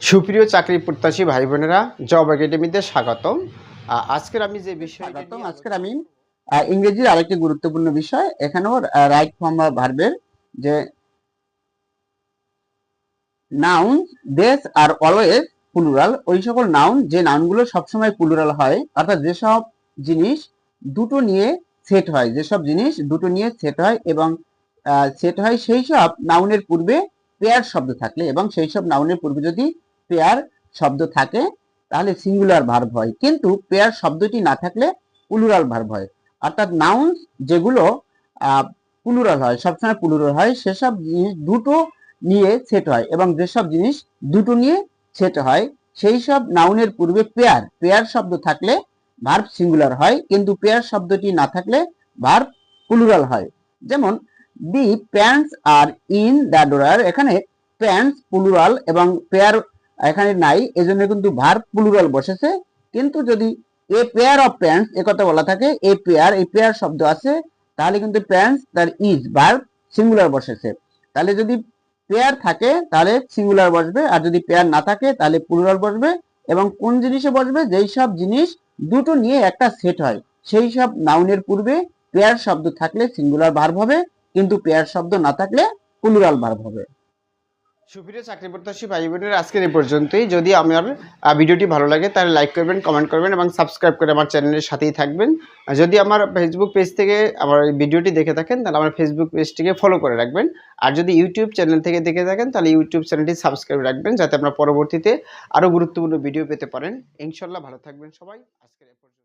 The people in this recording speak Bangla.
সুপ্রিয় চাকরি প্রত্যাশী ভাই বোনেরা, জব একাডেমিতে স্বাগতম। আজকের আমি যে বিষয়টা স্বাগতম। নিয়ে আজকের আমি ইংরেজির আরেকটি গুরুত্বপূর্ণ বিষয়, এখানেও রাইট ফর্ম বা ভার্বের যে নাউন দেস আর অলওয়েজ প্লুরাল, ওই সকল নাউন যে নাউনগুলো সবসময় প্লুরাল হয়, অর্থাৎ যেসব জিনিস দুটো নিয়ে সেট হয়, যেসব জিনিস দুটো নিয়ে সেট হয় এবং সেট হয় সেই সব নাউনের পূর্বে পেয়ার শব্দ থাকলে, এবং সেই সব নাউনের পূর্বে যদি পেয়ার শব্দ থাকে তাহলে সিঙ্গুলার ভার্ব হয়, কিন্তু পেয়ার শব্দটি না থাকলে প্লুরাল ভার্ব হয়। অর্থাৎ নাউন যেগুলো প্লুরাল হয়, সবসময় প্লুরাল হয়, সেসব জিনিস দুটো নিয়ে সেট হয়, এবং যেসব জিনিস দুটো নিয়ে সেট হয় সেই সব নাউনের পূর্বে পেয়ার পেয়ার শব্দ থাকলে ভার্ব সিঙ্গুলার হয়, কিন্তু পেয়ার শব্দটি না থাকলে ভার্ব প্লুরাল হয়। যেমন দি প্যান্টস আর ইন দ্য ড্রয়ার, এখানে প্যান্টস প্লুরাল এবং পেয়ার এখানে নাই, এজন্য কিন্তু ভার্ব প্লুরাল বসেছে। কিন্তু যদি এ পেয়ার অফ প্যান্টস একথা বলা থাকে, এ পেয়ার এই পেয়ার শব্দ আছে, তাহলে কিন্তু প্যান্টস তার ইজ ভার্ব সিঙ্গুলার বসেছে। তাহলে যদি পেয়ার থাকে তাহলে সিঙ্গুলার বসবে, আর যদি পেয়ার না থাকে তাহলে প্লুরাল বসবে। এবং কোন জিনিসে বসবে? যেই সব জিনিস দুটো নিয়ে একটা সেট হয় সেই সব নাউনের পূর্বে পেয়ার শব্দ থাকলে সিঙ্গুলার ভার্ব হবে, কিন্তু পেয়ার শব্দ না থাকলে প্লুরাল ভার্ব হবে। সুপ্রিয় চাকরি প্রত্যাশী ভাই বোনেরা, আজকের এই পর্যন্তই। যদি আমার ভিডিওটি ভালো লাগে তাহলে লাইক করবেন, কমেন্ট করবেন এবং সাবস্ক্রাইব করে আমার চ্যানেলের সাথেই থাকবেন। আর যদি আমার ফেসবুক পেজ থেকে আমার এই ভিডিওটি দেখে থাকেন তাহলে আমার ফেসবুক পেজটিকে ফলো করে রাখবেন। আর যদি ইউটিউব চ্যানেল থেকে দেখে থাকেন তাহলে ইউটিউব চ্যানেলটি সাবস্ক্রাইব রাখবেন, যাতে আপনারা পরবর্তীতে আরও গুরুত্বপূর্ণ ভিডিও পেতে পারেন। ইনশাল্লাহ ভালো থাকবেন সবাই। আজকের এই পর্যন্ত।